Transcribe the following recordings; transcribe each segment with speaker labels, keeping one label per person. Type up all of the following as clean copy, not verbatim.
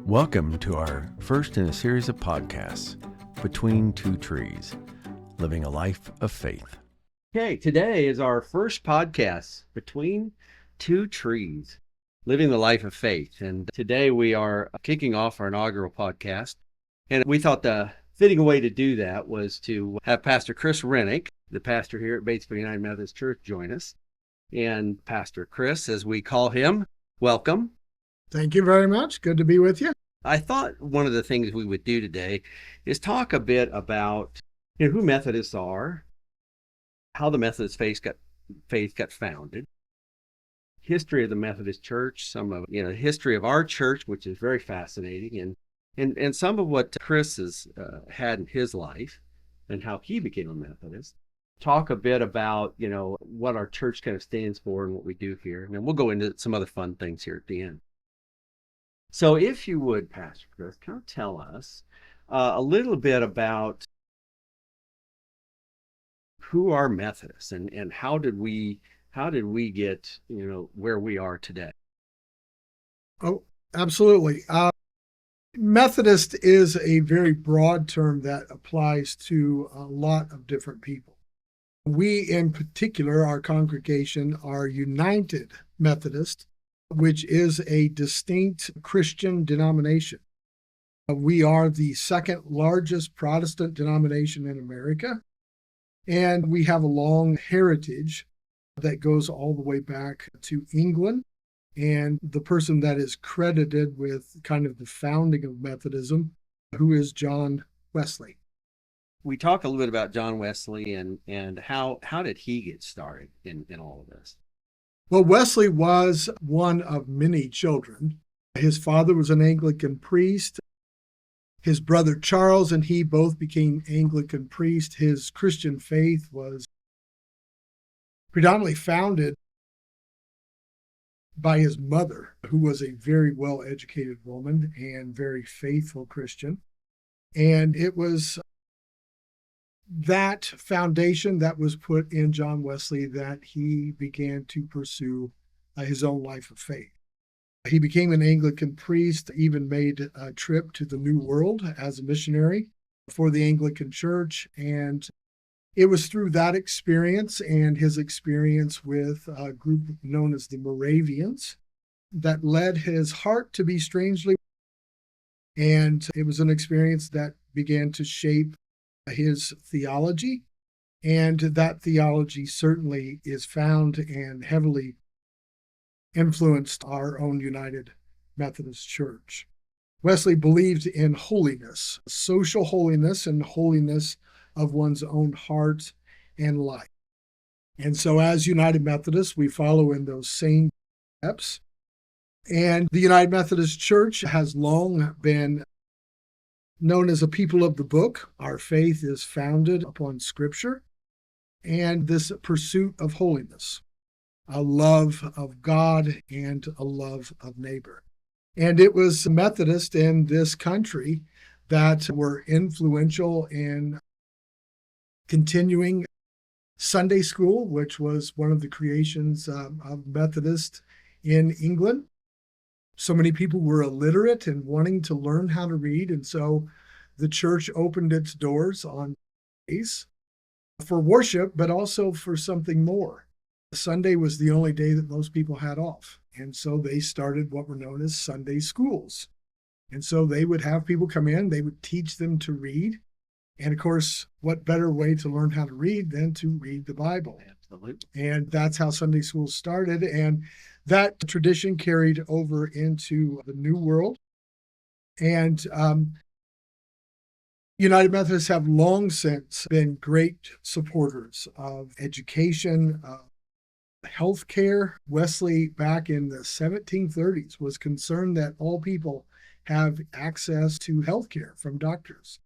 Speaker 1: Welcome to our first in a series of podcasts, Between Two Trees, Living a Life of Faith.
Speaker 2: Okay, today is our first podcast, Between Two Trees, Living the Life of Faith. And today we are kicking off our inaugural podcast. And we thought the fitting way to do that was to have Pastor Chris Rennick, the pastor here at Batesville United Methodist Church, join us. And Pastor Chris, as we call him, welcome.
Speaker 3: Thank you very much. Good to be with you.
Speaker 2: I thought one of the things we would do today is talk a bit about who Methodists are, how the Methodist faith got founded, history of the Methodist Church, some of the history of our church, which is very fascinating, and some of what Chris has had in his life and how he became a Methodist. Talk a bit about what our church kind of stands for and what we do here, and then we'll go into some other fun things here at the end. So if you would, Pastor Chris, kind of tell us a little bit about who are Methodists and how did we get where we are today?
Speaker 3: Oh, absolutely. Methodist is a very broad term that applies to a lot of different people. We, in particular, our congregation, are United Methodist, which is a distinct Christian denomination. We are the second largest Protestant denomination in America, and we have a long heritage that goes all the way back to England. And the person that is credited with kind of the founding of Methodism, who is John Wesley.
Speaker 2: We talk a little bit about John Wesley and how did he get started in all of this?
Speaker 3: Well, Wesley was one of many children. His father was an Anglican priest. His brother Charles and he both became Anglican priests. His Christian faith was predominantly founded by his mother, who was a very well-educated woman and very faithful Christian. And it was that foundation that was put in John Wesley that he began to pursue his own life of faith. He became an Anglican priest, even made a trip to the New World as a missionary for the Anglican Church. And it was through that experience and his experience with a group known as the Moravians that led his heart to be strangely. And it was an experience that began to shape his theology, and that theology certainly is found and heavily influenced our own United Methodist Church. Wesley believed in holiness, social holiness, and holiness of one's own heart and life. And so as United Methodists, we follow in those same steps. And the United Methodist Church has long been known as a people of the book. Our faith is founded upon Scripture and this pursuit of holiness, a love of God and a love of neighbor. And it was Methodists in this country that were influential in continuing Sunday school, which was one of the creations of Methodists in England. So many people were illiterate and wanting to learn how to read, and so the church opened its doors on days for worship, but also for something more. Sunday was the only day that most people had off, and so they started what were known as Sunday schools. And so they would have people come in, they would teach them to read, and of course, what better way to learn how to read than to read the Bible?
Speaker 2: Absolutely. And
Speaker 3: that's how Sunday school started, and that tradition carried over into the New World. And United Methodists have long since been great supporters of education, healthcare. Wesley, back in the 1730s, was concerned that all people have access to healthcare from doctors.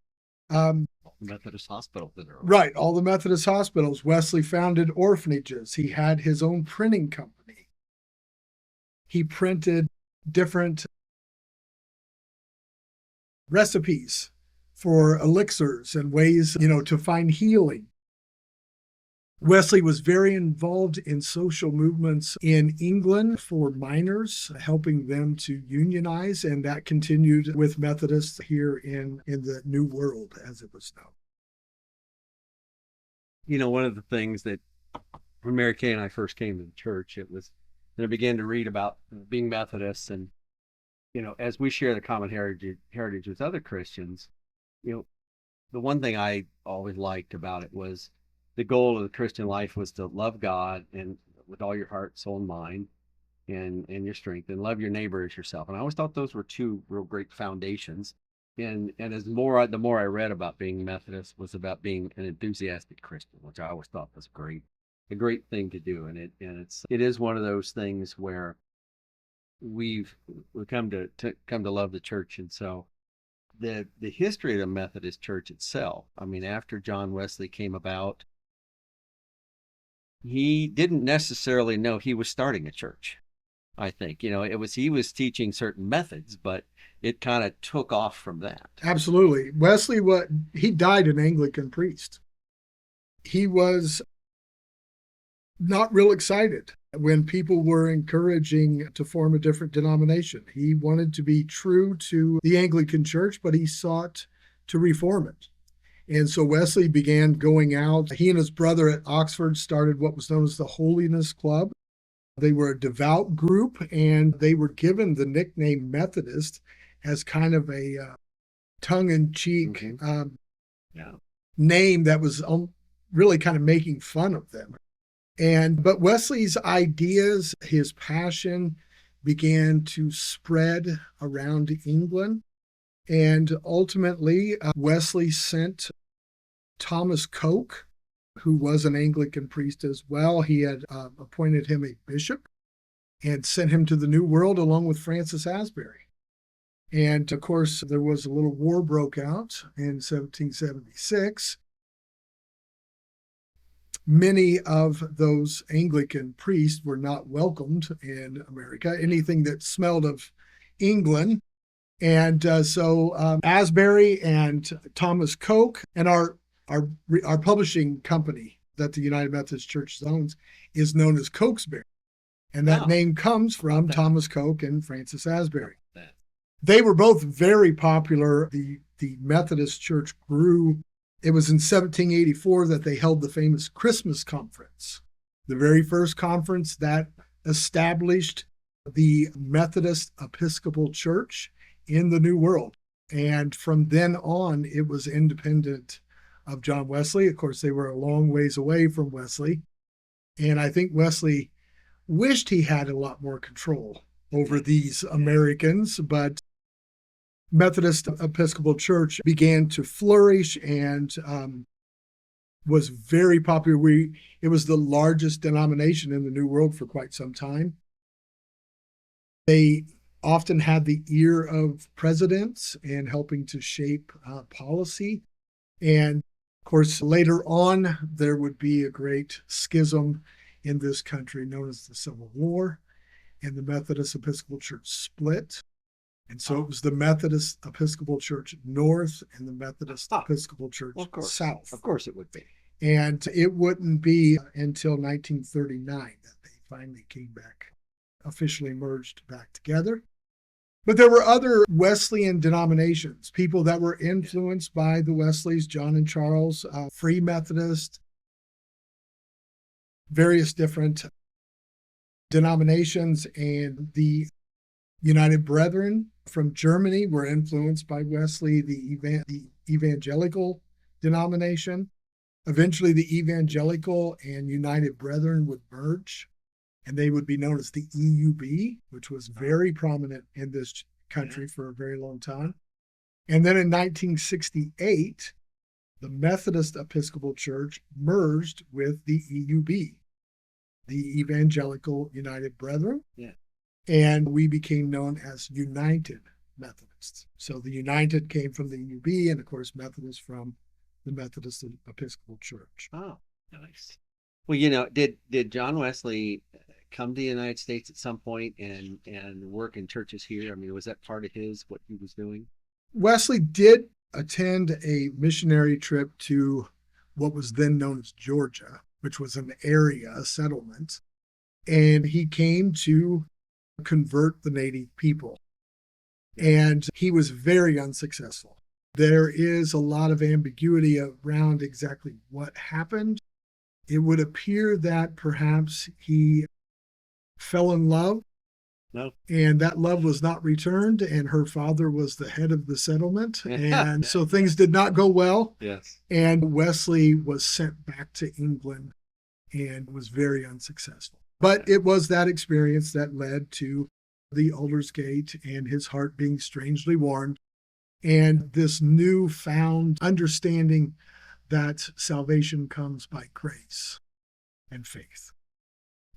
Speaker 2: Methodist hospitals that are
Speaker 3: right, all the Methodist hospitals. Wesley founded orphanages. He had his own printing company. He printed different recipes for elixirs and ways, to find healing. Wesley was very involved in social movements in England for miners, helping them to unionize, and that continued with Methodists here in the New World, as it was known.
Speaker 2: You know, one of the things that when Mary Kay and I first came to the church, it was, and I began to read about being Methodists, and, you know, as we share the common heritage with other Christians, you know, the one thing I always liked about it was the goal of the Christian life was to love God and with all your heart, soul, and mind, and your strength, and love your neighbor as yourself. And I always thought those were two real great foundations. And the more I read about being Methodist was about being an enthusiastic Christian, which I always thought was a great thing to do. And it is one of those things where we've come to love the church. And so the history of the Methodist Church itself, I mean, after John Wesley came about, he didn't necessarily know he was starting a church. I think, you know, he was teaching certain methods, but it kind of took off from that.
Speaker 3: Absolutely. Wesley, he died an Anglican priest. He was not real excited when people were encouraging to form a different denomination. He wanted to be true to the Anglican Church, but he sought to reform it. And so Wesley began going out. He and his brother at Oxford started what was known as the Holiness Club. They were a devout group, and they were given the nickname Methodist as kind of a tongue-in-cheek name that was really kind of making fun of them. But Wesley's ideas, his passion, began to spread around England. And ultimately, Wesley sent Thomas Coke, who was an Anglican priest as well. He had appointed him a bishop and sent him to the New World along with Francis Asbury. And of course, there was a little war broke out in 1776. Many of those Anglican priests were not welcomed in America, anything that smelled of England. And so Asbury and Thomas Coke, and our publishing company that the United Methodist Church owns is known as Cokesbury. And that name comes from Thomas Coke and Francis Asbury. They were both very popular. The Methodist Church grew. It was in 1784 that they held the famous Christmas conference, the very first conference that established the Methodist Episcopal Church in the New World. And from then on, it was independent of John Wesley. Of course, they were a long ways away from Wesley. And I think Wesley wished he had a lot more control over these Americans, but Methodist Episcopal Church began to flourish and was very popular. It was the largest denomination in the New World for quite some time. They often had the ear of presidents in helping to shape policy. And of course, later on, there would be a great schism in this country known as the Civil War, and the Methodist Episcopal Church split. And so it was the Methodist Episcopal Church North and the Methodist Episcopal Church South.
Speaker 2: Of course it would be.
Speaker 3: And it wouldn't be until 1939 that they finally came back, officially merged back together. But there were other Wesleyan denominations, people that were influenced by the Wesleys, John and Charles, Free Methodist, various different denominations, and the United Brethren from Germany were influenced by Wesley, the evangelical denomination. Eventually, the evangelical and United Brethren would merge, and they would be known as the EUB, which was very prominent in this country for a very long time. And then in 1968, the Methodist Episcopal Church merged with the EUB, the Evangelical United Brethren.
Speaker 2: Yeah.
Speaker 3: And we became known as United Methodists. So the United came from the EUB, and of course, Methodist from the Methodist Episcopal Church.
Speaker 2: Oh, nice. Well, you know, did John Wesley come to the United States at some point and work in churches here? I mean, was that part of what he was doing?
Speaker 3: Wesley did attend a missionary trip to what was then known as Georgia. which was an area, a settlement. And he came to convert the native people. And he was very unsuccessful. There is a lot of ambiguity around exactly what happened. It would appear that perhaps he fell in love.
Speaker 2: No.
Speaker 3: And that love was not returned, and her father was the head of the settlement. And so things did not go well.
Speaker 2: Yes.
Speaker 3: And Wesley was sent back to England and was very unsuccessful. But it was that experience that led to the Aldersgate and his heart being strangely warmed, and this newfound understanding that salvation comes by grace and faith.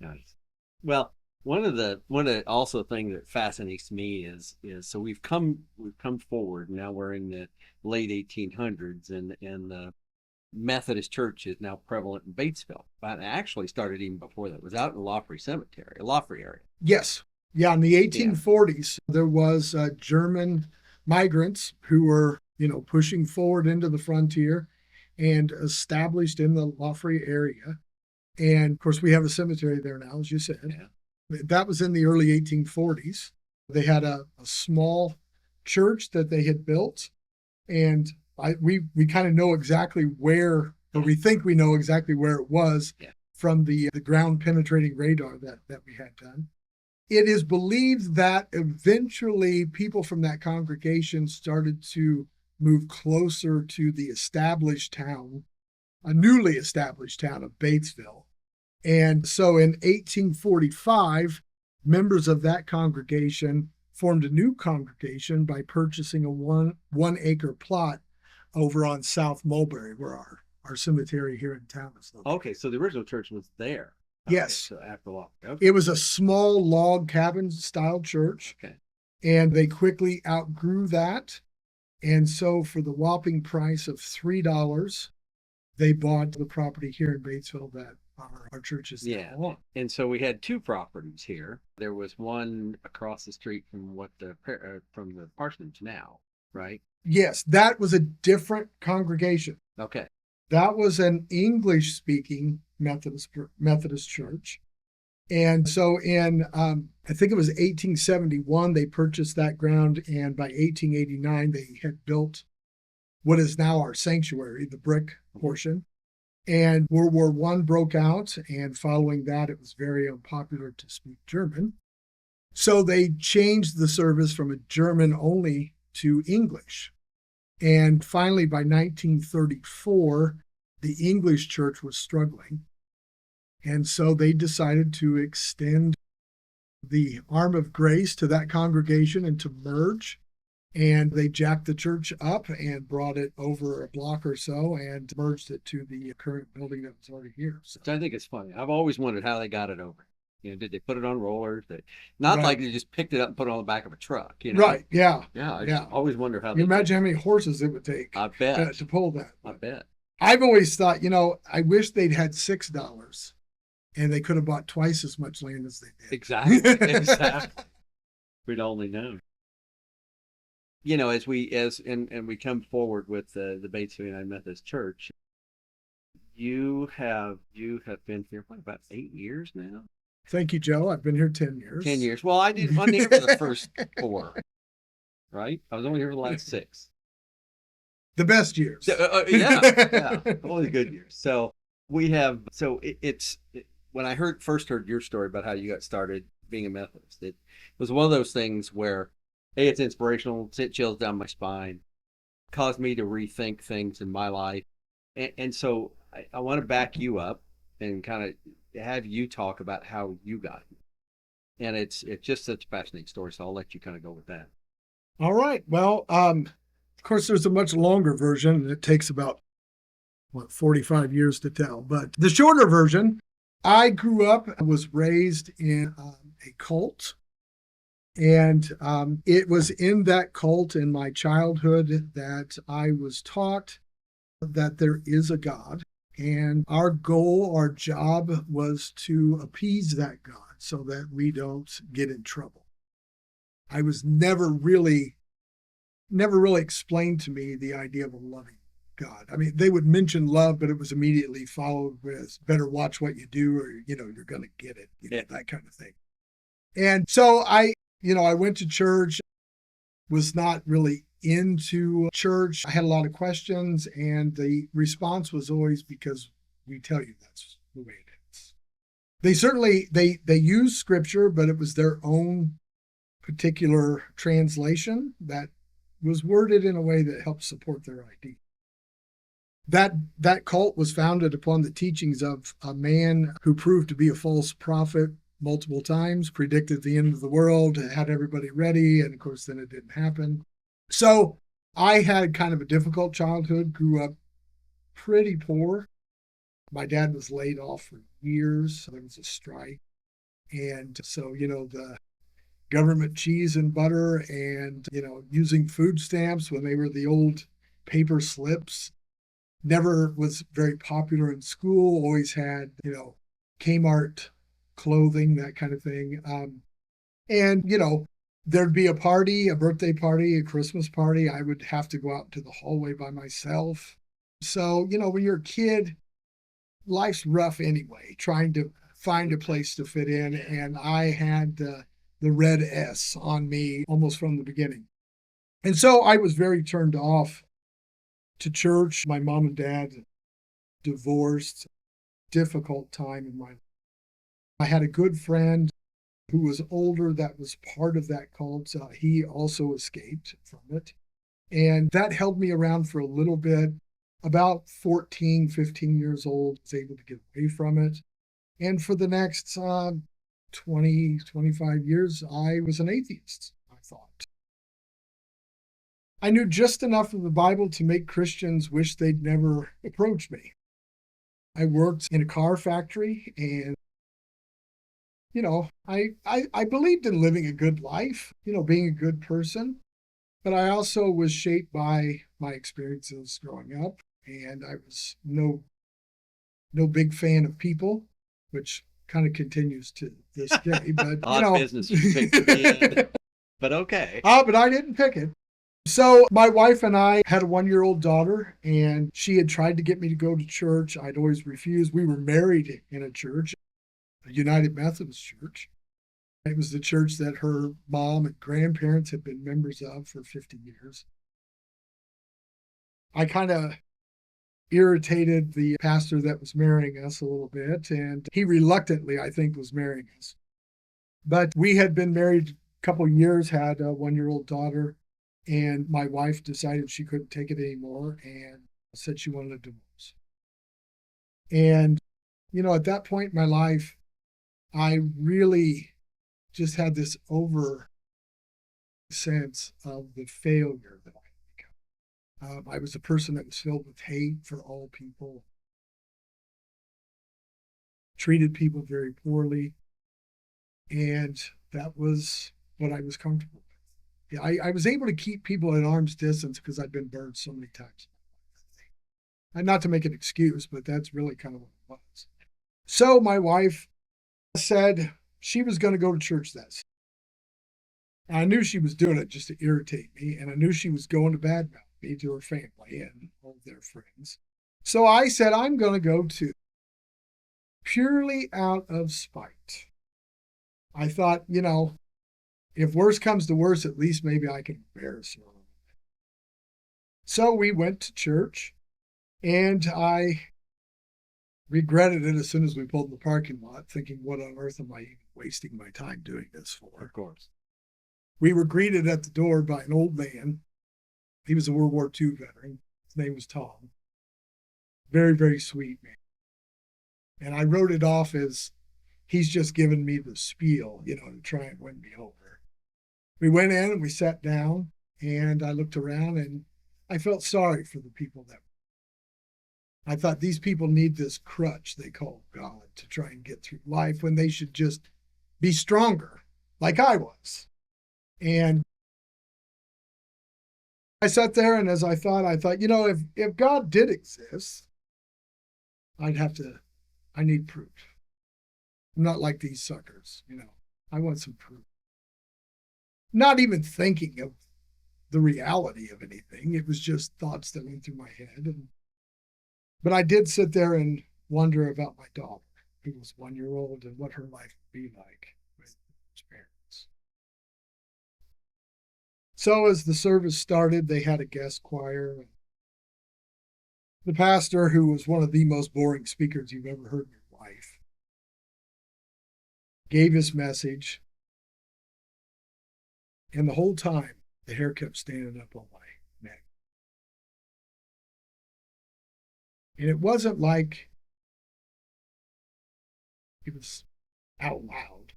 Speaker 2: Nice. Well, one of the also thing that fascinates me is so we've come forward. Now we're in the late 1800s, and the Methodist Church is now prevalent in Batesville. But it actually started even before that. It was out in Lofrey area.
Speaker 3: Yes. Yeah, in the 1840s, there was German migrants who were, pushing forward into the frontier and established in the Lofrey area. And of course, we have a cemetery there now, as you said. Yeah. That was in the early 1840s. They had a small church that they had built, and we kind of know exactly where, or we think we know exactly where it was from the ground penetrating radar that we had done. It is believed that eventually people from that congregation started to move closer to the established town, a newly established town of Batesville. And so in 1845, members of that congregation formed a new congregation by purchasing a one acre plot over on South Mulberry, where our cemetery here in town is located.
Speaker 2: Okay, so the original church was there.
Speaker 3: Yes.
Speaker 2: Okay, so after long. Okay.
Speaker 3: It was a small log cabin style church.
Speaker 2: Okay. And
Speaker 3: they quickly outgrew that. And so for the whopping price of $3, they bought the property here in Batesville that our church is now on.
Speaker 2: And so we had two properties here. There was one across the street from from the parsonage now, right?
Speaker 3: Yes, that was a different congregation.
Speaker 2: Okay.
Speaker 3: That was an English-speaking Methodist church. And so in, I think it was 1871, they purchased that ground. And by 1889, they had built what is now our sanctuary, the brick portion. And World War I broke out. And following that, it was very unpopular to speak German. So they changed the service from a German only to English. And finally, by 1934, the English church was struggling. And so they decided to extend the arm of grace to that congregation and to merge. And they jacked the church up and brought it over a block or so and merged it to the current building that was already here.
Speaker 2: So I think it's funny. I've always wondered how they got it over. Did they put it on rollers? Not right. Like they just picked it up and put it on the back of a truck.
Speaker 3: Right, yeah.
Speaker 2: Yeah, I just always wonder how
Speaker 3: you imagine how many horses it would take
Speaker 2: I bet.
Speaker 3: To pull that.
Speaker 2: I bet.
Speaker 3: I've always thought, I wish they'd had $6 and they could have bought twice as much land as they did.
Speaker 2: Exactly. We'd only known. As we come forward with the Batesville United Methodist Church, you have been here about 8 years now.
Speaker 3: Thank you, Joe. I've been here 10 years.
Speaker 2: 10 years. Well, I wasn't here for the first 4, right? I was only here for the last 6.
Speaker 3: The best years.
Speaker 2: Yeah, only good years. So we have. So when I first heard your story about how you got started being a Methodist, it was one of those things where, hey, it's inspirational. It chills down my spine, caused me to rethink things in my life, and so I want to back you up and kind of have you talk about how you got it. And it's just such a fascinating story, so I'll let you kind of go with that.
Speaker 3: All right. Well, of course, there's a much longer version, and it takes about 45 years to tell. But the shorter version, I grew up, was raised in a cult. And it was in that cult in my childhood that I was taught that there is a God. And our goal, our job was to appease that God so that we don't get in trouble. I was never really explained to me the idea of a loving God. I mean, they would mention love, but it was immediately followed with better watch what you do or, you're going to get it, that kind of thing. And so I went to church, was not really into church. I had a lot of questions, and the response was always because we tell you that's the way it is. They certainly, they used scripture, but it was their own particular translation that was worded in a way that helped support their idea. That cult was founded upon the teachings of a man who proved to be a false prophet multiple times, predicted the end of the world, had everybody ready, and of course then it didn't happen. So I had kind of a difficult childhood, grew up pretty poor. My dad was laid off for years. There was a strike. And so, the government cheese and butter and, using food stamps when they were the old paper slips, never was very popular in school, always had, Kmart clothing, that kind of thing. And, there'd be a party, a birthday party, a Christmas party. I would have to go out to the hallway by myself. So, when you're a kid, life's rough anyway, trying to find a place to fit in. And I had the red S on me almost from the beginning. And so I was very turned off to church. My mom and dad divorced, difficult time in my life. I had a good friend who was older that was part of that cult. He also escaped from it. And that held me around for a little bit. About 14, 15 years old, I was able to get away from it. And for the next 20, 25 years, I was an atheist, I thought. I knew just enough of the Bible to make Christians wish they'd never approached me. I worked in a car factory, and I believed in living a good life, being a good person, but I also was shaped by my experiences growing up, and I was no big fan of people, which kind of continues to this day. But
Speaker 2: odd business you picked at the end. But okay.
Speaker 3: But I didn't pick it. So my wife and I had a 1-year-old daughter, and she had tried to get me to go to church. I'd always refused. We were married in a church, a United Methodist Church. It was the church that her mom and grandparents had been members of for 50 years. I kind of irritated the pastor that was marrying us a little bit, and he reluctantly, I think, was marrying us. But we had been married a couple of years, had a 1-year-old daughter, and my wife decided she couldn't take it anymore and said she wanted a divorce. And, at that point in my life, I really just had this over sense of the failure that I had become. I was a person that was filled with hate for all people, treated people very poorly, and that was what I was comfortable with. Yeah, I was able to keep people at arm's distance because I'd been burned so many times. And not to make an excuse, but that's really kind of what it was. So my wife said she was going to go to church that Sunday. I knew she was doing it just to irritate me, and I knew she was going to badmouth me to her family and all of their friends. So I said, I'm going to go too, purely out of spite. I thought, if worse comes to worse, at least maybe I can embarrass her. So we went to church, and I regretted it as soon as we pulled in the parking lot, thinking, what on earth am I even wasting my time doing this for?
Speaker 2: Of course.
Speaker 3: We were greeted at the door by an old man. He was a World War II veteran. His name was Tom. Very, very sweet man. And I wrote it off as he's just given me the spiel, to try and win me over. We went in and we sat down, and I looked around and I felt sorry for the people I thought these people need this crutch they call God to try and get through life when they should just be stronger, like I was. And I sat there, and as I thought, if God did exist, I need proof. I'm not like these suckers, I want some proof. Not even thinking of the reality of anything. It was just thoughts that went through my head. But I did sit there and wonder about my daughter, who was 1 year old, and what her life would be like with his parents. So as the service started, they had a guest choir. The pastor, who was one of the most boring speakers you've ever heard in your life, gave his message. And the whole time, the hair kept standing up on my neck. And it wasn't like it was out loud,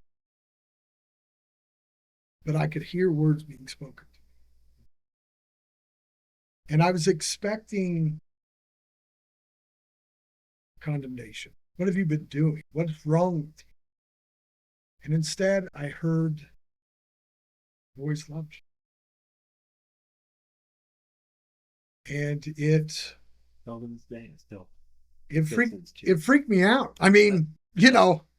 Speaker 3: but I could hear words being spoken to me. And I was expecting condemnation. What have you been doing? What's wrong with you? And instead, I heard, "Boys love you." And it freaked me out. I mean,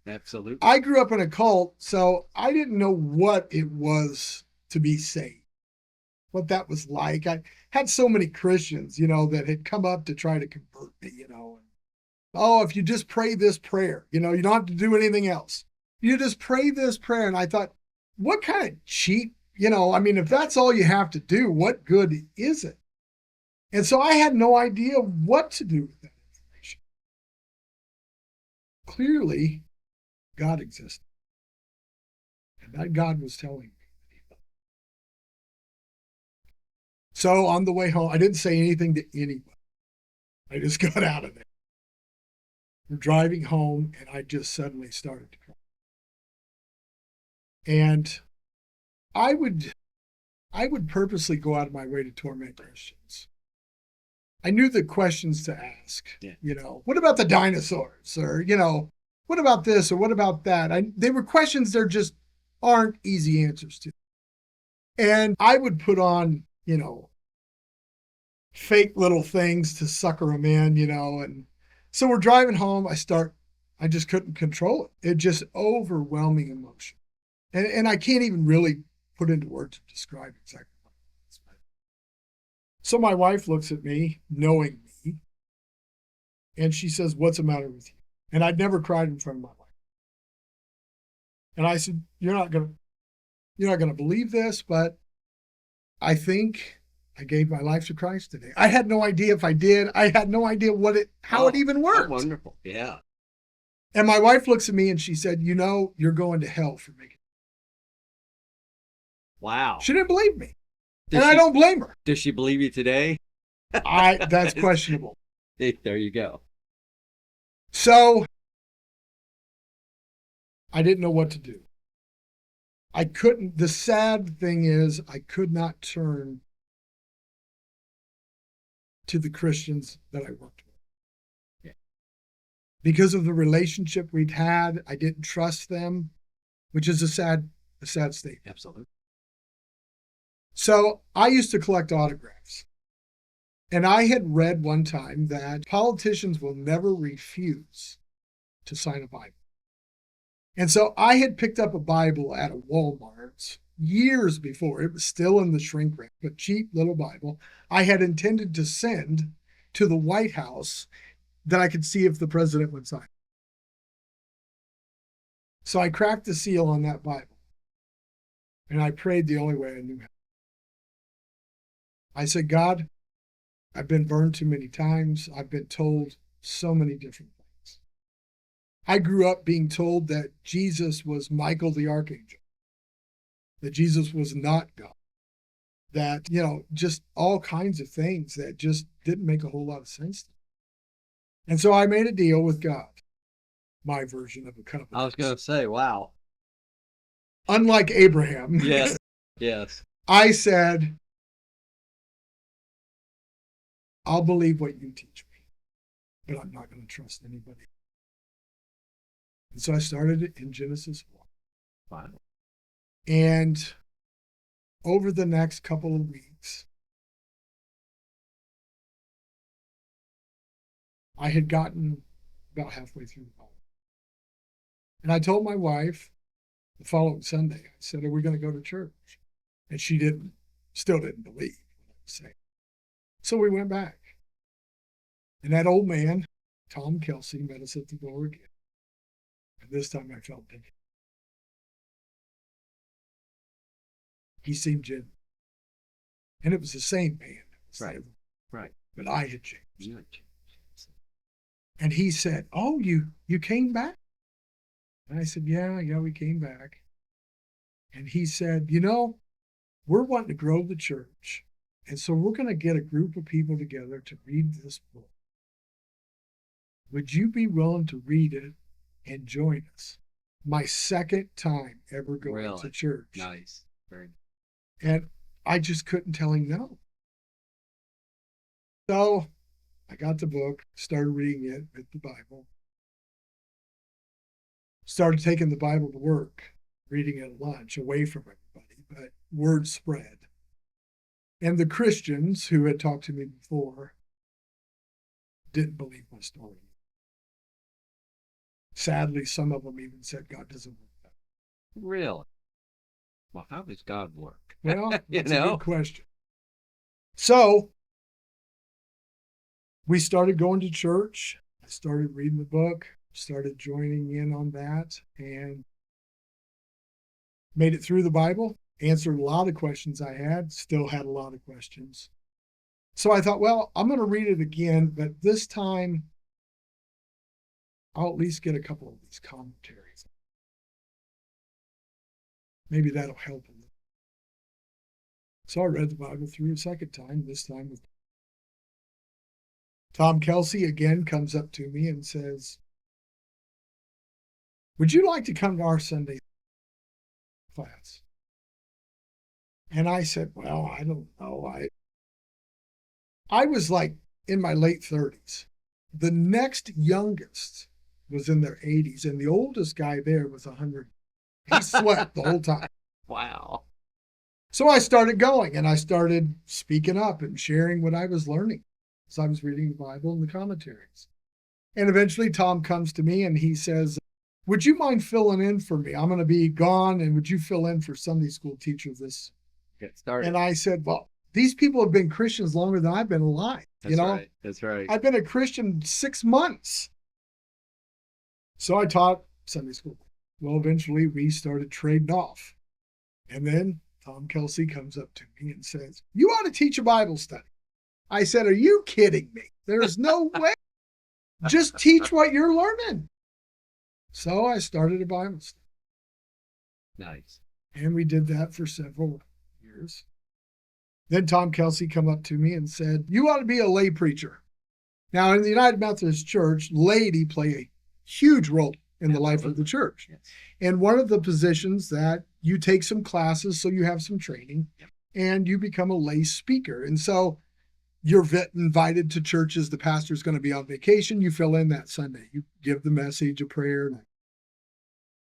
Speaker 2: Absolutely.
Speaker 3: I grew up in a cult, so I didn't know what it was to be saved, what that was like. I had so many Christians, that had come up to try to convert me, oh, if you just pray this prayer, you don't have to do anything else. You just pray this prayer. And I thought, what kind of cheap, if that's all you have to do, what good is it? And so I had no idea what to do with that information. Clearly, God existed. And that God was telling me. So on the way home, I didn't say anything to anybody. I just got out of there. We're driving home, and I just suddenly started to cry. And I would purposely go out of my way to torment Christians. I knew the questions to ask.
Speaker 2: Yeah.
Speaker 3: What about the dinosaurs? Or, what about this? Or what about that? They were questions there just aren't easy answers to. And I would put on, fake little things to sucker them in, and so we're driving home. I just couldn't control it. It just overwhelming emotion. And I can't even really put into words to describe exactly what it is. So my wife looks at me, knowing me, and she says, "What's the matter with you?" And I'd never cried in front of my wife. And I said, You're not gonna believe this, but I think I gave my life to Christ today. I had no idea if I did. I had no idea how it even worked.
Speaker 2: Wonderful. Yeah.
Speaker 3: And my wife looks at me and she said, "You're going to hell for making it."
Speaker 2: Wow.
Speaker 3: She didn't believe me. I don't blame her.
Speaker 2: Does she believe you today?
Speaker 3: That's questionable.
Speaker 2: There you go.
Speaker 3: So I didn't know what to do. The sad thing is I could not turn to the Christians that I worked with.
Speaker 2: Yeah.
Speaker 3: Because of the relationship we'd had, I didn't trust them, which is a sad state.
Speaker 2: Absolutely.
Speaker 3: So I used to collect autographs. And I had read one time that politicians will never refuse to sign a Bible. And so I had picked up a Bible at a Walmart years before. It was still in the shrink wrap, a cheap little Bible I had intended to send to the White House that I could see if the president would sign. So I cracked the seal on that Bible, and I prayed the only way I knew how. I said, "God, I've been burned too many times. I've been told so many different things. I grew up being told that Jesus was Michael the Archangel, that Jesus was not God, that, just all kinds of things that just didn't make a whole lot of sense to me." And so I made a deal with God, my version of a covenant.
Speaker 2: I was going to say, wow.
Speaker 3: Unlike Abraham.
Speaker 2: Yes. Yes.
Speaker 3: I said, "I'll believe what you teach me, but I'm not going to trust anybody." And so I started it in Genesis 1.
Speaker 2: Wow.
Speaker 3: And over the next couple of weeks, I had gotten about halfway through the Bible. And I told my wife the following Sunday, I said, "Are we going to go to church?" And she didn't. Still didn't believe what I was saying. So we went back. And that old man, Tom Kelsey, met us at the door again. And this time I felt different. He seemed genuine. And it was the same man.
Speaker 2: Right. Right.
Speaker 3: But I had changed.
Speaker 2: You had changed.
Speaker 3: And he said, "Oh, you came back?" And I said, yeah, we came back. And he said, we're wanting to grow the church. And so we're going to get a group of people together to read this book. Would you be willing to read it and join us? My second time ever going to church.
Speaker 2: Nice. Very nice.
Speaker 3: And I just couldn't tell him no. So I got the book, started reading it with the Bible. Started taking the Bible to work, reading it at lunch, away from everybody, but word spread. And the Christians who had talked to me before didn't believe my story. Sadly, some of them even said God doesn't work that way.
Speaker 2: Really? Well, how does God work?
Speaker 3: Well, that's a good question. So we started going to church. I started reading the book, started joining in on that, and made it through the Bible, answered a lot of questions I had, still had a lot of questions. So I thought, well, I'm going to read it again, but this time I'll at least get a couple of these commentaries. Maybe that'll help a little. So I read the Bible through a second time, this time with Tom Kelsey again comes up to me and says, would you like to come to our Sunday class? And I said, well, I don't know. I was like in my late 30s. The next youngest was in their 80s, and the oldest guy there was 100. He slept the whole time.
Speaker 2: Wow.
Speaker 3: So I started going, and I started speaking up and sharing what I was learning as I was reading the Bible and the commentaries. And eventually Tom comes to me and he says, would you mind filling in for me? I'm going to be gone, and would you fill in for Sunday school teacher this?
Speaker 2: Get started.
Speaker 3: And I said, well, these people have been Christians longer than I've been alive.
Speaker 2: That's right. That's right.
Speaker 3: I've been a Christian 6 months. So I taught Sunday school. Well, eventually we started trading off. And then Tom Kelsey comes up to me and says, you ought to teach a Bible study. I said, are you kidding me? There's no way. Just teach what you're learning. So I started a Bible study.
Speaker 2: Nice.
Speaker 3: And we did that for several years. Then Tom Kelsey come up to me and said, you ought to be a lay preacher. Now, in the United Methodist Church, laity play a huge role in the life of the church.
Speaker 2: Yes.
Speaker 3: And one of the positions that you take some classes, so you have some training, and you become a lay speaker. And so you're invited to churches. The pastor's going to be on vacation. You fill in that Sunday. You give the message, a prayer.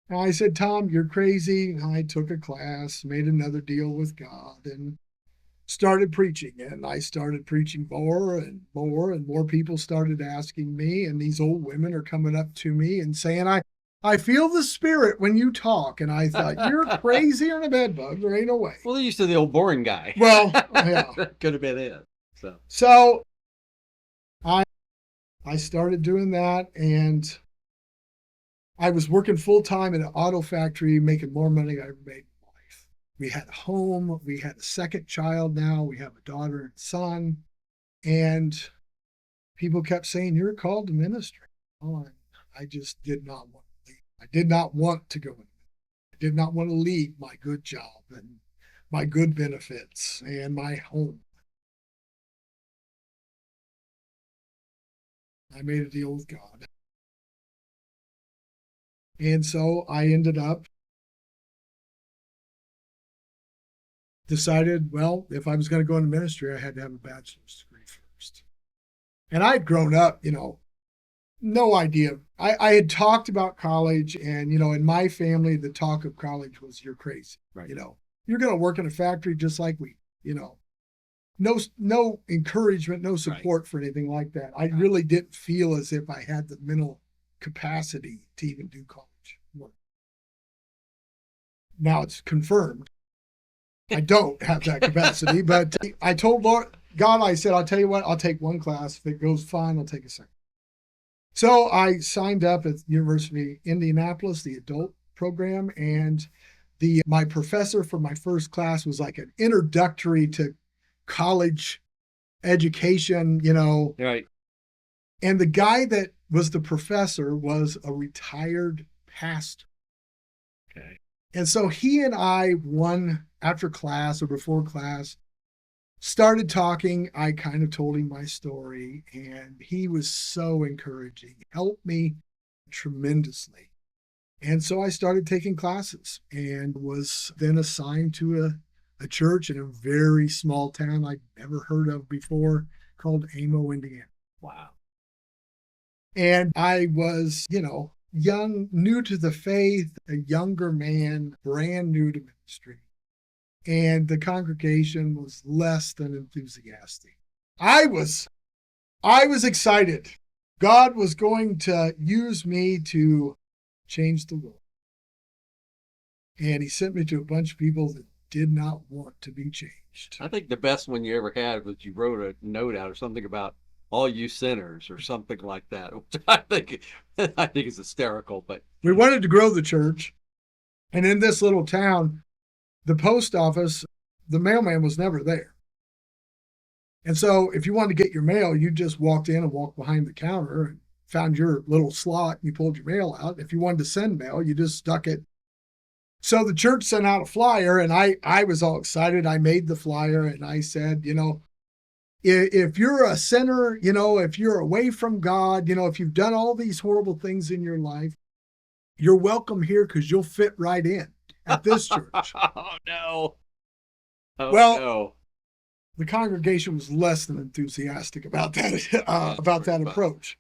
Speaker 3: And I said, Tom, you're crazy. I took a class, made another deal with God, and started preaching. And I started preaching more and more, and more people started asking me. And these old women are coming up to me and saying, I feel the Spirit when you talk. And I thought, you're crazy or a bed bug. There ain't no way.
Speaker 2: Well, they're used to the old boring guy.
Speaker 3: Well, yeah.
Speaker 2: That could have been it.
Speaker 3: So I started doing that, and I was working full-time in an auto factory, making more money than I ever made in my life. We had a home. We had a second child now. We have a daughter and son. And people kept saying, you're called to ministry. Oh, I just did not want to leave. I did not want to go in. I did not want to leave my good job and my good benefits and my home. I made a deal with God. And so I ended up decided, well, if I was going to go into ministry, I had to have a bachelor's degree first. And I'd grown up, no idea. I had talked about college, and, in my family, the talk of college was, you're crazy.
Speaker 2: Right.
Speaker 3: You're going to work in a factory just like we, No encouragement, no support for anything like that. I really didn't feel as if I had the mental capacity to even do college work. Now it's confirmed. I don't have that capacity, but I told God, I said, I'll tell you what, I'll take one class. If it goes fine, I'll take a second. So I signed up at the University of Indianapolis, the adult program, and my professor for my first class was like an introductory to college education,
Speaker 2: Right.
Speaker 3: And the guy that was the professor was a retired pastor.
Speaker 2: Okay.
Speaker 3: And so he and I, one after class or before class, started talking. I kind of told him my story, and he was so encouraging, helped me tremendously. And so I started taking classes and was then assigned to a church in a very small town I'd never heard of before called Amo, Indiana.
Speaker 2: Wow.
Speaker 3: And I was, young, new to the faith, a younger man, brand new to ministry. And the congregation was less than enthusiastic. I was excited. God was going to use me to change the world. And he sent me to a bunch of people that did not want to be changed.
Speaker 2: I think the best one you ever had was you wrote a note out or something about all you sinners or something like that, which I think is hysterical. But
Speaker 3: we wanted to grow the church. And in this little town, the post office, the mailman was never there. And so if you wanted to get your mail, you just walked in and walked behind the counter and found your little slot and you pulled your mail out. If you wanted to send mail, you just stuck it. So the church sent out a flyer, and I was all excited. I made the flyer and I said, if you're a sinner, if you're away from God, if you've done all these horrible things in your life, you're welcome here because you'll fit right in at this church.
Speaker 2: Oh, no.
Speaker 3: No. The congregation was less than enthusiastic about that approach.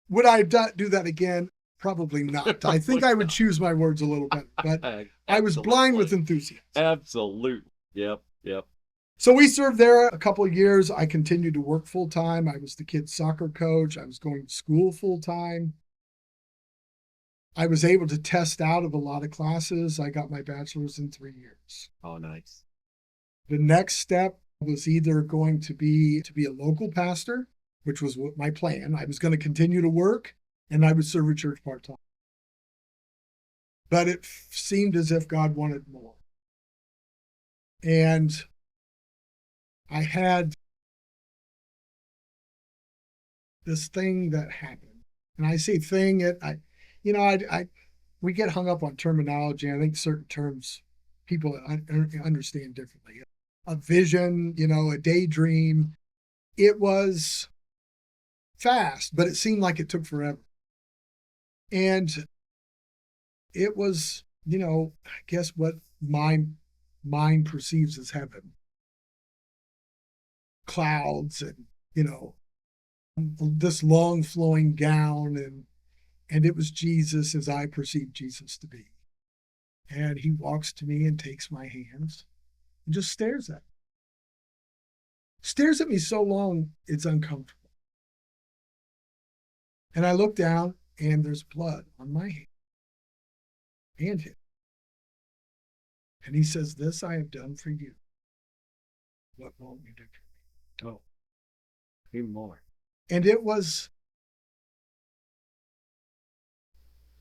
Speaker 3: Would I do that again? Probably not. I think I would choose my words a little better, but I was blind with enthusiasm.
Speaker 2: Absolutely. Yep.
Speaker 3: So we served there a couple of years. I continued to work full time. I was the kids' soccer coach. I was going to school full time. I was able to test out of a lot of classes. I got my bachelor's in 3 years.
Speaker 2: Oh, nice.
Speaker 3: The next step was either going to be a local pastor, which was my plan. I was going to continue to work, and I would serve a church part-time. But it seemed as if God wanted more. And I had this thing that happened. And I say thing, we get hung up on terminology. I think certain terms people understand differently. A vision, a daydream. It was fast, but it seemed like it took forever. And it was, I guess what my mind perceives as heaven. Clouds and, this long flowing gown and it was Jesus as I perceived Jesus to be. And he walks to me and takes my hands and just stares at me. Stares at me so long, it's uncomfortable. And I look down and there's blood on my hand and him. And he says, "This I have done for you. What won't you do for me?"
Speaker 2: Oh, even more.
Speaker 3: And it was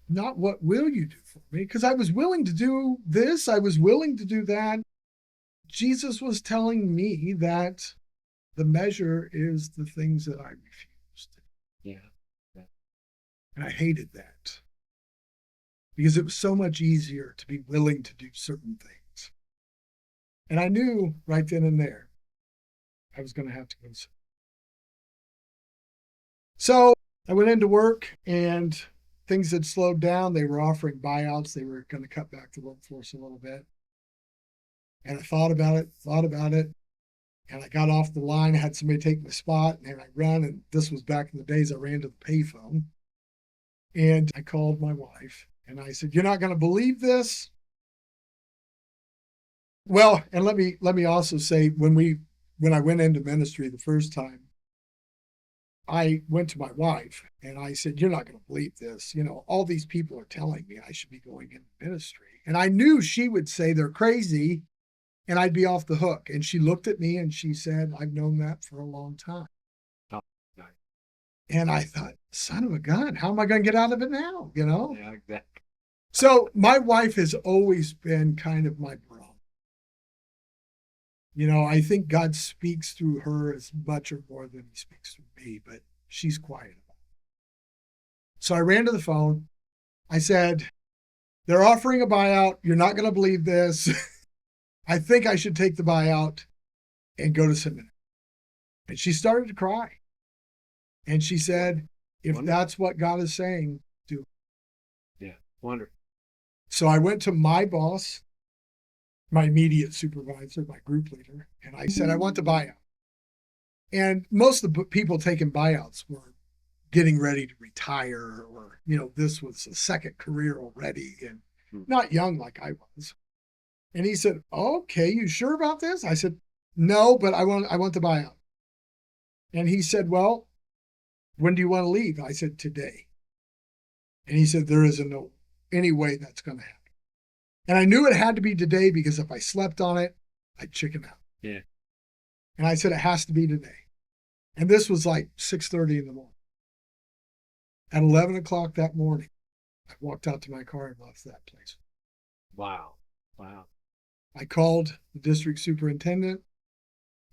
Speaker 3: not what will you do for me? Because I was willing to do this. I was willing to do that. Jesus was telling me that the measure is the things that I refused.
Speaker 2: Yeah.
Speaker 3: And I hated that. Because it was so much easier to be willing to do certain things. And I knew right then and there I was going to have to go. So I went into work and things had slowed down. They were offering buyouts. They were going to cut back the workforce a little bit. And I thought about it. And I got off the line. I had somebody take my spot and I run. And this was back in the days I ran to the payphone. And I called my wife and I said, "You're not going to believe this." Well, and let me also say, when I went into ministry the first time, I went to my wife and I said, "You're not going to believe this. All these people are telling me I should be going into ministry." And I knew she would say they're crazy. and I'd be off the hook. And she looked at me and she said, I've known that for a long time.
Speaker 2: Oh, nice.
Speaker 3: And I thought, son of a gun, how am I going to get out of it now? You know?
Speaker 2: Yeah, exactly.
Speaker 3: So my wife has always been kind of my bro. You know, I think God speaks through her as much or more than he speaks through me, but she's quiet about it. So I ran to the phone. I said, they're offering a buyout. You're not going to believe this. I think I should take the buyout and go to seminary. And she started to cry. And she said, if
Speaker 2: Wonderful.
Speaker 3: That's what God is saying, do it.
Speaker 2: Yeah, wonderful.
Speaker 3: So I went to my boss, my immediate supervisor, my group leader, and I said, I want the buyout. And most of the people taking buyouts were getting ready to retire, or, you know, this was a second career already and not young like I was. And he said, okay, you sure about this? I said, no, but I want the buyout. And he said, well, when do you want to leave? I said, today. And he said, there isn't any way that's going to happen. And I knew it had to be today because if I slept on it, I'd chicken out.
Speaker 2: Yeah.
Speaker 3: And I said, it has to be today. And this was like 6:30 in the morning. At 11 o'clock that morning, I walked out to my car and left that place.
Speaker 2: Wow. Wow.
Speaker 3: I called the district superintendent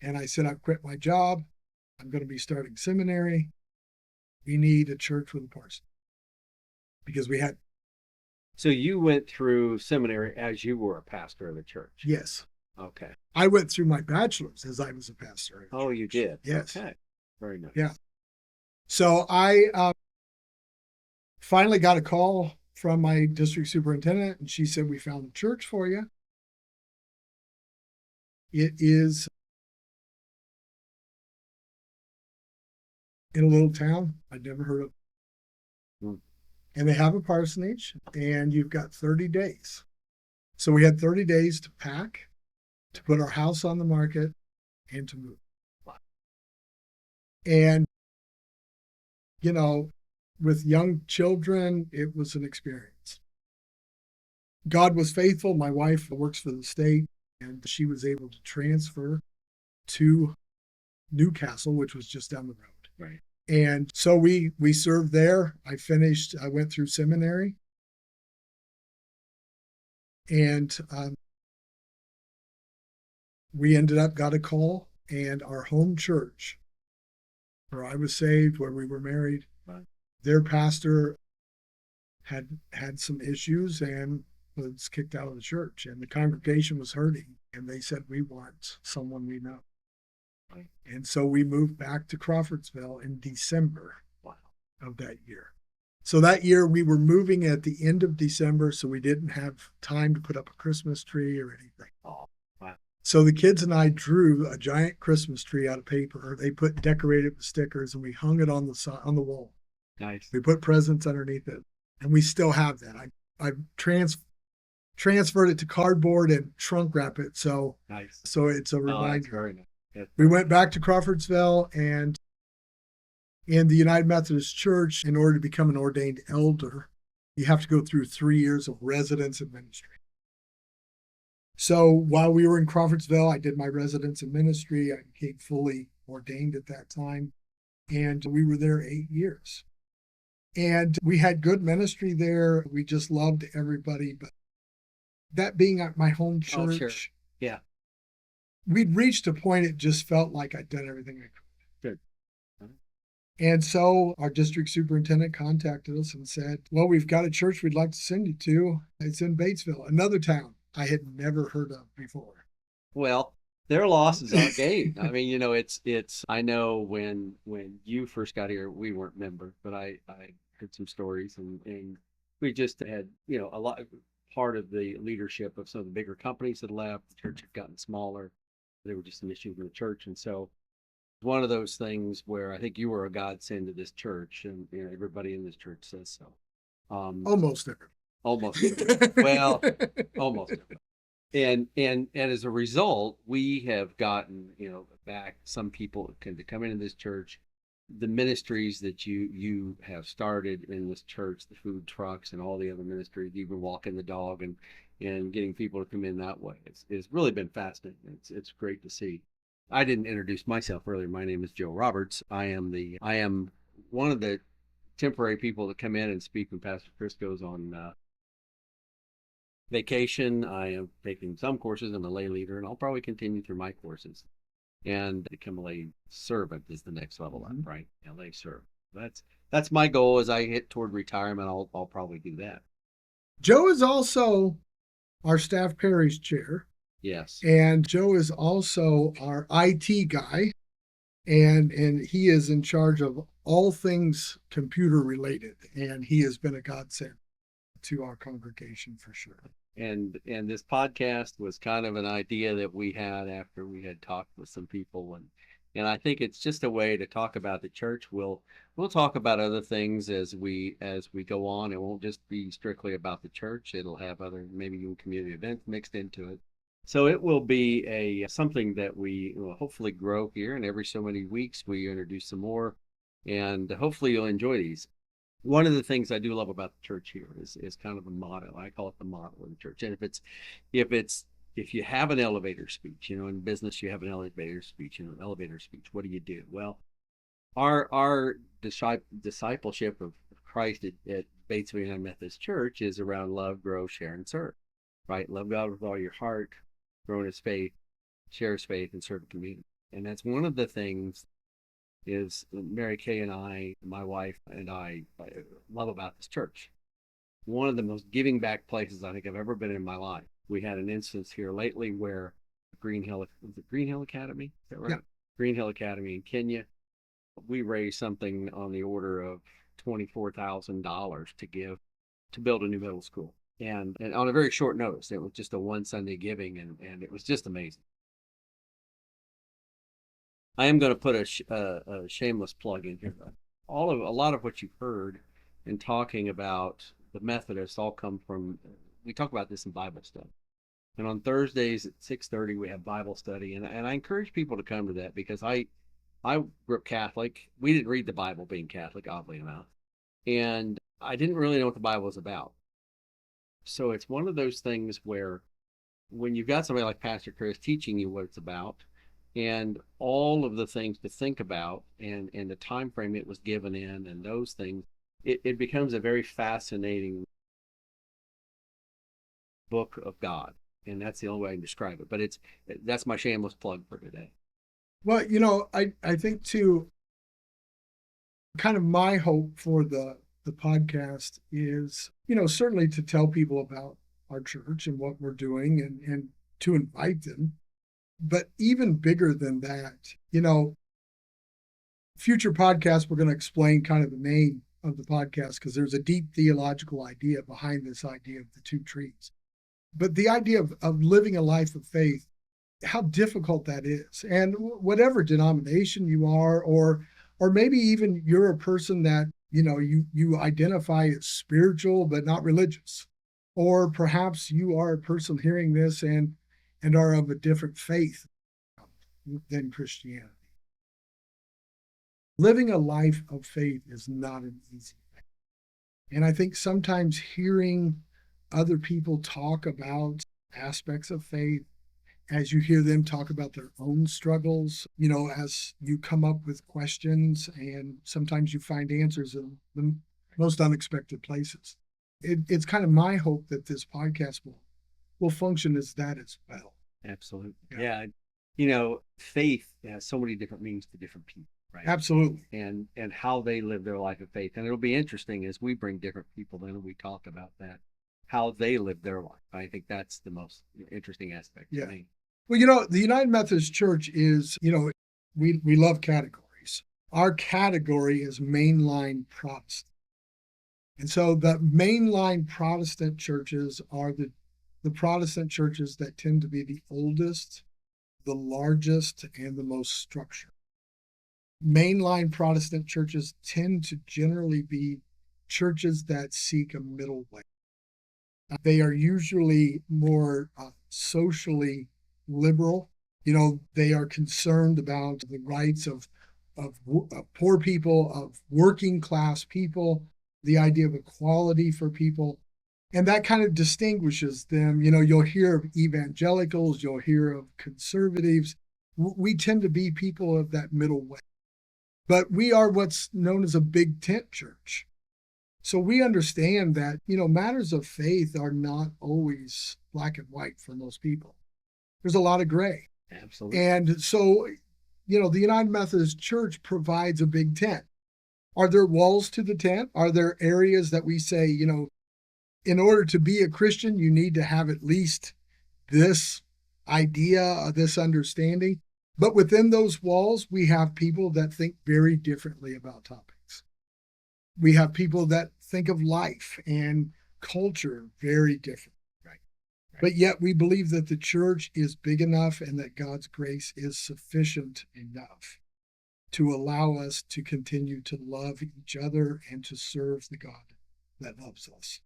Speaker 3: and I said, I've quit my job. I'm going to be starting seminary. We need a church with a parson. Because we had.
Speaker 2: So you went through seminary as you were a pastor of a church?
Speaker 3: Yes.
Speaker 2: Okay.
Speaker 3: I went through my bachelor's as I was a pastor.
Speaker 2: Oh, you did?
Speaker 3: Yes.
Speaker 2: Okay. Very nice.
Speaker 3: Yeah. So I finally got a call from my district superintendent, and she said, we found a church for you. It is in a little town I'd never heard of. And they have a parsonage, and you've got 30 days. So we had 30 days to pack, to put our house on the market, and to move. And, you know, with young children, it was an experience. God was faithful. My wife works for the state, and she was able to transfer to Newcastle, which was just down the road.
Speaker 2: Right.
Speaker 3: And so we served there. I went through seminary. And we ended up got a call, and our home church, where I was saved, where we were married,
Speaker 2: right,
Speaker 3: their pastor had some issues and was kicked out of the church, and the congregation was hurting. And they said, we want someone we know. Right. And so we moved back to Crawfordsville in December of that year. So that year we were moving at the end of December, so we didn't have time to put up a Christmas tree or anything.
Speaker 2: Oh, wow.
Speaker 3: So the kids and I drew a giant Christmas tree out of paper. They decorated it with stickers, and we hung it on the wall.
Speaker 2: Nice.
Speaker 3: We put presents underneath it, and we still have that. I transferred it to cardboard and shrunk wrap it. So
Speaker 2: nice.
Speaker 3: So it's a reminder.
Speaker 2: Oh, that's very nice.
Speaker 3: We went back to Crawfordsville, and in the United Methodist Church, in order to become an ordained elder, you have to go through 3 years of residence in ministry. So while we were in Crawfordsville, I did my residence in ministry. I became fully ordained at that time, and we were there 8 years. And we had good ministry there. We just loved everybody. But that being at my home church,
Speaker 2: oh, sure. Yeah,
Speaker 3: we'd reached a point it just felt like I'd done everything I could.
Speaker 2: Good.
Speaker 3: And so our district superintendent contacted us and said, well, we've got a church we'd like to send you to. It's in Batesville, another town I had never heard of before.
Speaker 2: Well, their loss is our gain. I mean, you know, it's. I know when you first got here, we weren't members, but I heard some stories, and we just had, you know, a lot. Part of the leadership of some of the bigger companies had left. The church had gotten smaller. There were just some issues in the church, and so one of those things where I think you were a godsend to this church, and you know, everybody in this church says so.
Speaker 3: Almost everybody.
Speaker 2: Almost everybody. Well, almost everybody. And as a result, we have gotten, you know, back some people to come into this church. The ministries that you have started in this church, the food trucks and all the other ministries, even walking the dog, and and getting people to come in that way. It's really been fascinating. It's great to see. I didn't introduce myself earlier. My name is Joe Roberts. I am one of the temporary people that come in and speak when Pastor Chris goes on vacation. I am taking some courses. I'm a lay leader, and I'll probably continue through my courses and become a lay servant is the next level up, right? Yeah, lay servant. That's my goal as I hit toward retirement. I'll probably do that.
Speaker 3: Joe is also our staff parish chair.
Speaker 2: Yes.
Speaker 3: And Joe is also our IT guy, and he is in charge of all things computer related, and he has been a godsend to our congregation for sure.
Speaker 2: And this podcast was kind of an idea that we had after we had talked with some people, and I think it's just a way to talk about the church. We'll talk about other things as we go on. It won't just be strictly about the church. It'll have other maybe even community events mixed into it. So it will be something that we will hopefully grow here, and every so many weeks we introduce some more, and hopefully you'll enjoy these. One of the things I do love about the church here is kind of the motto. I call it the motto of the church. And if you have an elevator speech, in business you have an elevator speech, what do you do? Well, our discipleship of Christ at Batesville United Methodist Church is around love, grow, share, and serve. Right? Love God with all your heart, grow in his faith, share his faith, and serve the community. And that's one of the things is Mary Kay and I, my wife and I love about this church. One of the most giving back places I think I've ever been in my life. We had an instance here lately where Green Hill Academy? Is that right? Yeah. Green Hill Academy in Kenya. We raised something on the order of $24,000 to give to build a new middle school. And on a very short notice. It was just a one Sunday giving, and it was just amazing. I am going to put a shameless plug in here. A lot of what you've heard in talking about the Methodists all come from, we talk about this in Bible study. And on Thursdays at 6:30 we have Bible study, and I encourage people to come to that because I grew up Catholic. We didn't read the Bible being Catholic, oddly enough, and I didn't really know what the Bible was about. So it's one of those things where when you've got somebody like Pastor Chris teaching you what it's about, and all of the things to think about and the time frame it was given in and those things, it becomes a very fascinating book of God. And that's the only way I can describe it. But that's my shameless plug for today.
Speaker 3: Well, I think too, kind of my hope for the podcast is, certainly to tell people about our church and what we're doing and to invite them. But even bigger than that, future podcasts, we're going to explain kind of the name of the podcast because there's a deep theological idea behind this idea of the two trees. But the idea of living a life of faith, how difficult that is. And whatever denomination you are, or maybe even you're a person that, you identify as spiritual but not religious. Or perhaps you are a person hearing this and are of a different faith than Christianity. Living a life of faith is not an easy thing. And I think sometimes hearing other people talk about aspects of faith, as you hear them talk about their own struggles, as you come up with questions, and sometimes you find answers in the most unexpected places. It's kind of my hope that this podcast will function as that as well.
Speaker 2: Absolutely. Yeah. Faith has so many different meanings to different people, right?
Speaker 3: Absolutely.
Speaker 2: And how they live their life of faith. And it'll be interesting as we bring different people in and we talk about that, how they live their life. I think that's the most interesting aspect to me.
Speaker 3: Well, the United Methodist Church is, we love categories. Our category is mainline Protestant. And so the mainline Protestant churches are the Protestant churches that tend to be the oldest, the largest, and the most structured. Mainline Protestant churches tend to generally be churches that seek a middle way. They are usually more socially liberal. They are concerned about the rights of poor people, of working class people, the idea of equality for people. And that kind of distinguishes them. You'll hear of evangelicals, you'll hear of conservatives. We tend to be people of that middle way. But we are what's known as a big tent church. So we understand that, matters of faith are not always black and white for most people. There's a lot of gray.
Speaker 2: Absolutely.
Speaker 3: And so, the United Methodist Church provides a big tent. Are there walls to the tent? Are there areas that we say, in order to be a Christian, you need to have at least this idea, this understanding? But within those walls, we have people that think very differently about topics. We have people that think of life and culture very differently. Right. But yet we believe that the church is big enough and that God's grace is sufficient enough to allow us to continue to love each other and to serve the God that loves us.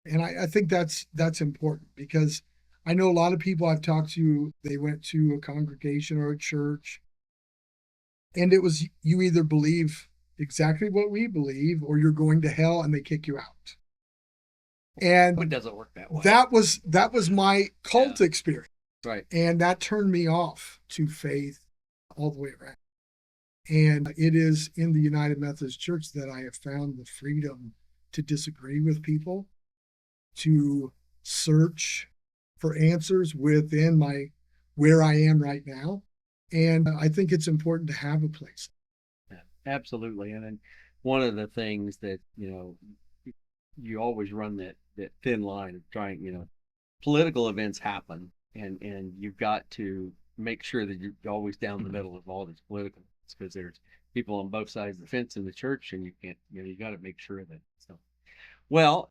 Speaker 3: And I think that's important, because I know a lot of people I've talked to, they went to a congregation or a church, and it was, you either believe exactly what we believe or you're going to hell, and they kick you out. And
Speaker 2: it doesn't work that way.
Speaker 3: That was my cult experience.
Speaker 2: Right.
Speaker 3: And that turned me off to faith all the way around. And it is in the United Methodist Church that I have found the freedom to disagree with people, to search for answers within where I am right now. And I think it's important to have a place.
Speaker 2: Yeah, absolutely. And then one of the things that, you always run that thin line of trying, political events happen, and you've got to make sure that you're always down the middle of all these political events, because there's people on both sides of the fence in the church, and you can't, you got to make sure that. So, well,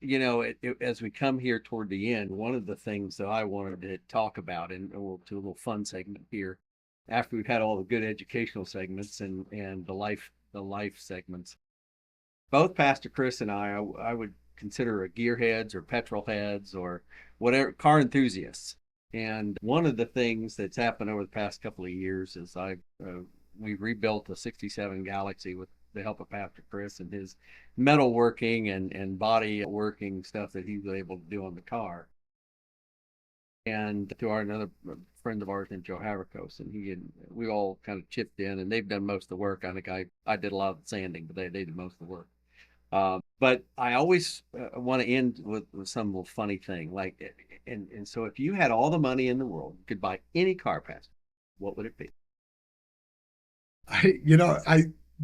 Speaker 2: as we come here toward the end, one of the things that I wanted to talk about, and we'll do a little fun segment here, after we've had all the good educational segments and the life segments, both Pastor Chris and I would consider a gearheads or petrol heads or whatever, car enthusiasts. And one of the things that's happened over the past couple of years is we rebuilt a 67 Galaxy with the help of Pastor Chris and his metalworking and body working stuff that he was able to do on the car. And to another friend of ours named Joe Haverkos, and we all kind of chipped in, and they've done most of the work. I think I did a lot of the sanding, but they did most of the work. But I always want to end with some little funny thing, and so if you had all the money in the world, you could buy any car, Pastor, what would it be?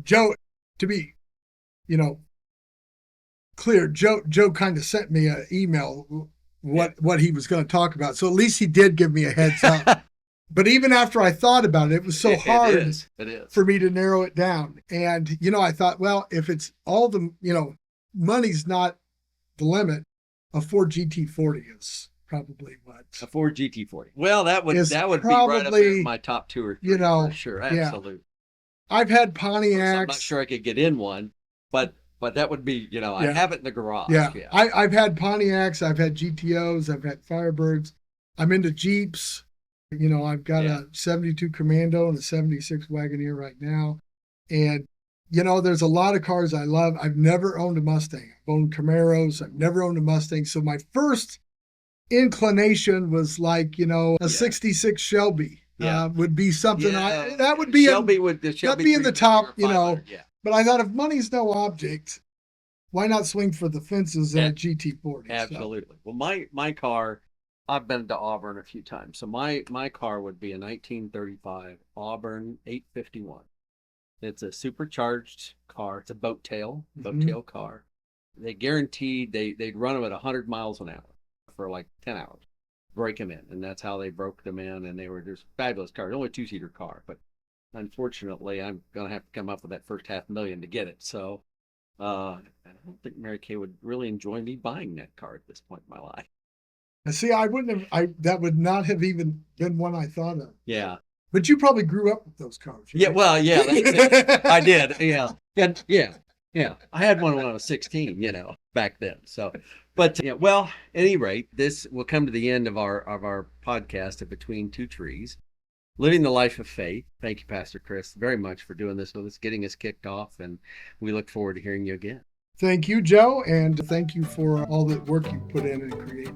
Speaker 3: Joe, to be, clear, Joe kind of sent me an email what he was going to talk about. So at least he did give me a heads up. But even after I thought about it, it was so hard
Speaker 2: it is.
Speaker 3: For me to narrow it down. And, I thought, well, if it's all the, money's not the limit, a Ford GT40 is probably what.
Speaker 2: A Ford GT40. Well, that would
Speaker 3: probably,
Speaker 2: be right up there in my top two or three, for sure. Absolutely.
Speaker 3: Yeah. I've had Pontiacs.
Speaker 2: I'm not sure I could get in one, but that would be, I have it in the garage.
Speaker 3: Yeah. I've had Pontiacs, I've had GTOs, I've had Firebirds. I'm into Jeeps. I've got a 72 Commando and a 76 Wagoneer right now. And, there's a lot of cars I love. I've never owned a Mustang. I've owned Camaros. I've never owned a Mustang. So my first inclination was like, a 66 Shelby would be something that would be
Speaker 2: Shelby
Speaker 3: that'd be in the top,
Speaker 2: Yeah.
Speaker 3: But I thought if money's no object, why not swing for the fences in a GT40?
Speaker 2: Absolutely. So. Well, my car, I've been to Auburn a few times. So my car would be a 1935 Auburn 851. It's a supercharged car. It's a boat tail car. They guaranteed they'd run them at 100 miles an hour for like 10 hours, break them in. And that's how they broke them in. And they were just fabulous cars, only a 2-seater car. But unfortunately, I'm going to have to come up with that first $500,000 to get it. So I don't think Mary Kay would really enjoy me buying that car at this point in my life.
Speaker 3: See, that would not have even been one I thought of.
Speaker 2: Yeah.
Speaker 3: But you probably grew up with those cars. Right?
Speaker 2: Yeah, well, yeah, I did. Yeah. Yeah. I had one when I was 16, back then. So, but well, at any rate, this will come to the end of our podcast of Between Two Trees, Living the Life of Faith. Thank you, Pastor Chris, very much for doing this with us, getting us kicked off, and we look forward to hearing you again.
Speaker 3: Thank you, Joe, and thank you for all the work you put in and create.